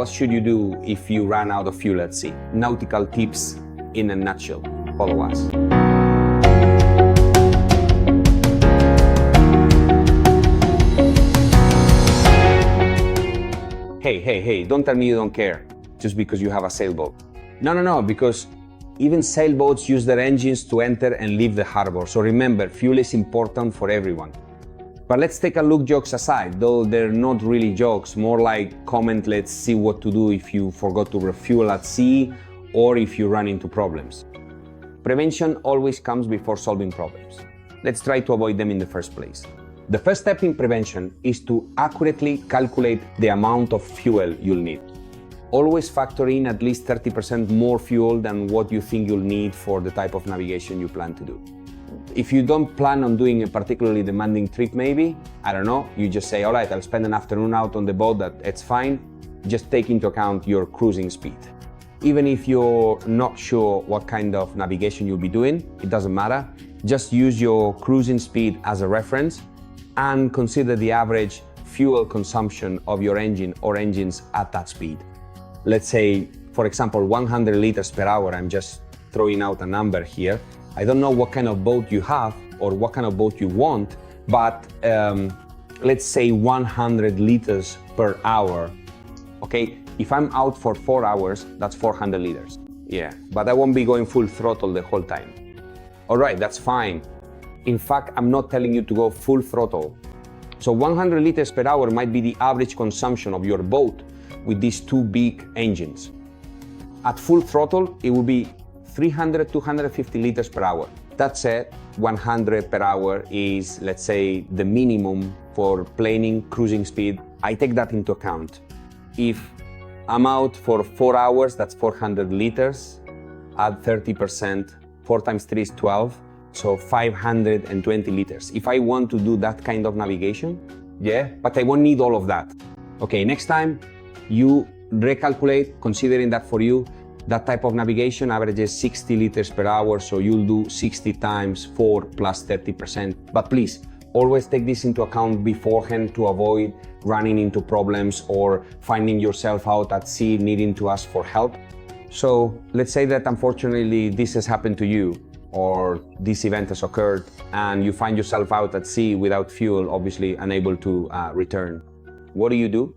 What should you do if you run out of fuel at sea? Nautical tips in a nutshell. Follow us. Hey, don't tell me you don't care just because you have a sailboat. No, because even sailboats use their engines to enter and leave the harbor. So remember, fuel is important for everyone. But let's take a look, jokes aside, though they're not really jokes, more like comment, let's see what to do if you forgot to refuel at sea or if you run into problems. Prevention always comes before solving problems. Let's try to avoid them in the first place. The first step in prevention is to accurately calculate the amount of fuel you'll need. Always factor in at least 30% more fuel than what you think you'll need for the type of navigation you plan to do. If you don't plan on doing a particularly demanding trip, maybe, I don't know, you just say, all right, I'll spend an afternoon out on the boat, it's fine. Just take into account your cruising speed. Even if you're not sure what kind of navigation you'll be doing, it doesn't matter. Just use your cruising speed as a reference and consider the average fuel consumption of your engine or engines at that speed. Let's say, for example, 100 liters per hour. I'm just throwing out a number here. I don't know what kind of boat you have or what kind of boat you want, but let's say 100 liters per hour. Okay, if I'm out for 4 hours, that's 400 liters. Yeah, but I won't be going full throttle the whole time. All right, that's fine. In fact, I'm not telling you to go full throttle. So 100 liters per hour might be the average consumption of your boat with these two big engines. At full throttle, it will be 300, 250 liters per hour. That said, 100 per hour is, let's say, the minimum for planning cruising speed. I take that into account. If I'm out for 4 hours, that's 400 liters. Add 30%, 4 times 3 is 12. So 520 liters. If I want to do that kind of navigation, yeah, but I won't need all of that. Okay, next time you recalculate, considering that for you, that type of navigation averages 60 liters per hour, so you'll do 60 times 4 plus 30%. But please, always take this into account beforehand to avoid running into problems or finding yourself out at sea needing to ask for help. So let's say that unfortunately this has happened to you, or this event has occurred and you find yourself out at sea without fuel, obviously unable to return. What do?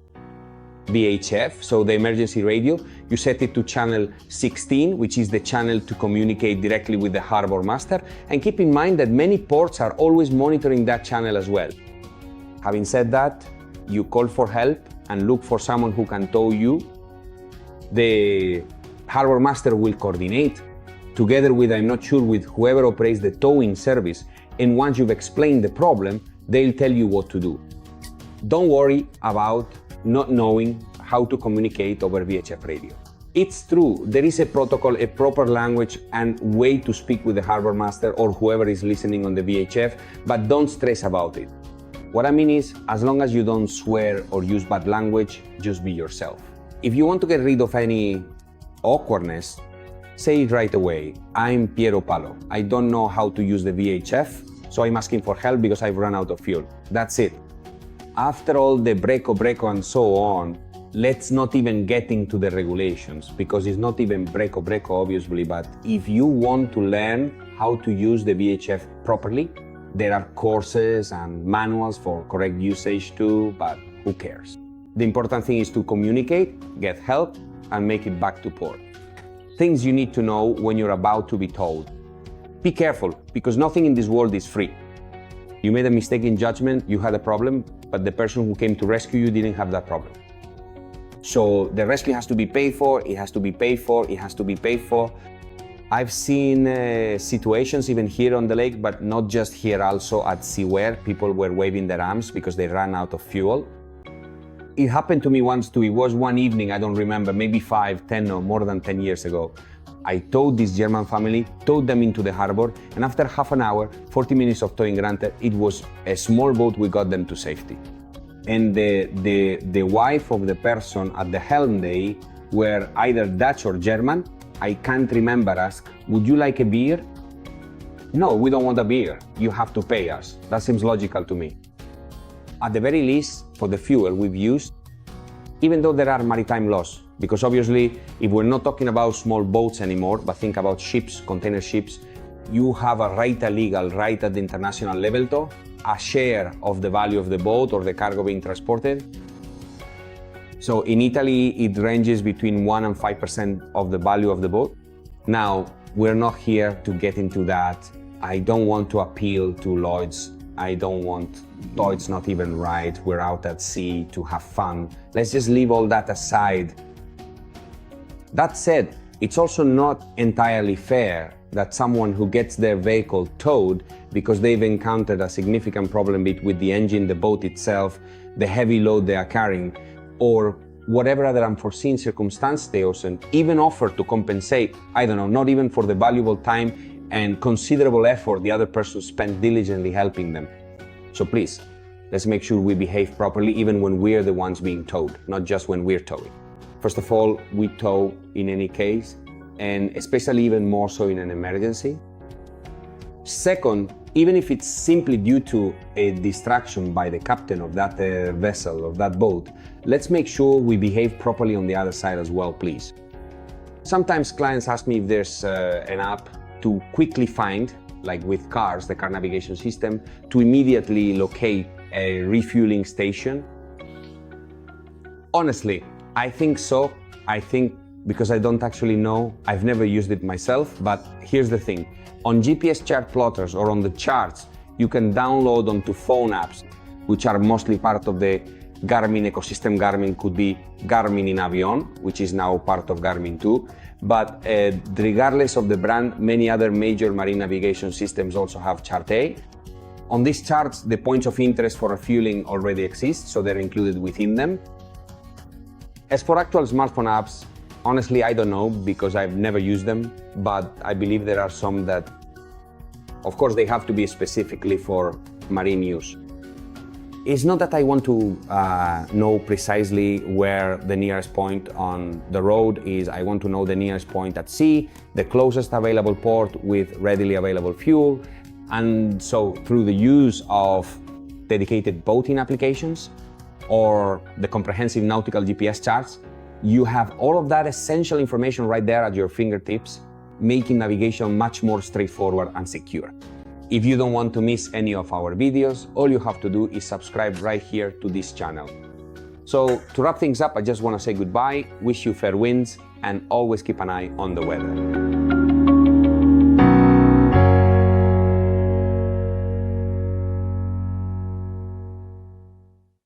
VHF, so the emergency radio, you set it to channel 16, which is the channel to communicate directly with the harbor master. And keep in mind that many ports are always monitoring that channel as well. Having said that, you call for help and look for someone who can tow you. The harbor master will coordinate together with, I'm not sure, with whoever operates the towing service. And once you've explained the problem, they'll tell you what to do. Don't worry about not knowing how to communicate over VHF radio. It's true, there is a protocol, a proper language and way to speak with the harbor master or whoever is listening on the VHF, but don't stress about it. What I mean is, as long as you don't swear or use bad language, just be yourself. If you want to get rid of any awkwardness, say it right away. I'm Piero Palo. I don't know how to use the VHF, so I'm asking for help because I've run out of fuel. That's it. After all the breco and so on, let's not even get into the regulations because it's not even breco obviously, but if you want to learn how to use the VHF properly, there are courses and manuals for correct usage too, but who cares? The important thing is to communicate, get help, and make it back to port. Things you need to know when you're about to be towed. Be careful, because nothing in this world is free. You made a mistake in judgment, you had a problem, but the person who came to rescue you didn't have that problem. So the rescue has to be paid for, it has to be paid for, it has to be paid for. I've seen situations even here on the lake, but not just here, also at sea where people were waving their arms because they ran out of fuel. It happened to me once too. It was one evening, I don't remember, maybe 5, 10 or more than 10 years ago. I towed this German family, towed them into the harbor, and after half an hour, 40 minutes of towing granted, it was a small boat, we got them to safety. And the wife of the person at the helm day were either Dutch or German. I can't remember, asked, would you like a beer? No, we don't want a beer. You have to pay us. That seems logical to me. At the very least, for the fuel we've used, even though there are maritime laws. Because obviously, if we're not talking about small boats anymore, but think about ships, container ships, you have a right, a legal right at the international level to a share of the value of the boat or the cargo being transported. So in Italy, it ranges between 1% and 5% of the value of the boat. Now, we're not here to get into that. I don't want to appeal to Lloyd's. I don't want Lloyd's, not even right. We're out at sea to have fun. Let's just leave all that aside. That said, it's also not entirely fair that someone who gets their vehicle towed because they've encountered a significant problem with the engine, the boat itself, the heavy load they are carrying, or whatever other unforeseen circumstance they also even offer to compensate, I don't know, not even for the valuable time and considerable effort the other person spent diligently helping them. So please, let's make sure we behave properly even when we're the ones being towed, not just when we're towing. First of all, we tow in any case, and especially even more so in an emergency. Second, even if it's simply due to a distraction by the captain of that vessel, of that boat, let's make sure we behave properly on the other side as well, please. Sometimes clients ask me if there's an app to quickly find, like with cars, the car navigation system, to immediately locate a refueling station. Honestly, I think so. I think because I don't actually know, I've never used it myself, but here's the thing. On GPS chart plotters or on the charts, you can download onto phone apps, which are mostly part of the Garmin ecosystem. Garmin could be Garmin in Avion, which is now part of Garmin too. But regardless of the brand, many other major marine navigation systems also have Chart A. On these charts, the points of interest for refueling already exist, so they're included within them. As for actual smartphone apps, honestly, I don't know because I've never used them, but I believe there are some that, of course, they have to be specifically for marine use. It's not that I want to know precisely where the nearest point on the road is. I want to know the nearest point at sea, the closest available port with readily available fuel. And so through the use of dedicated boating applications or the comprehensive nautical GPS charts, you have all of that essential information right there at your fingertips, making navigation much more straightforward and secure. If you don't want to miss any of our videos, all you have to do is subscribe right here to this channel. So to wrap things up, I just want to say goodbye, wish you fair winds, and always keep an eye on the weather.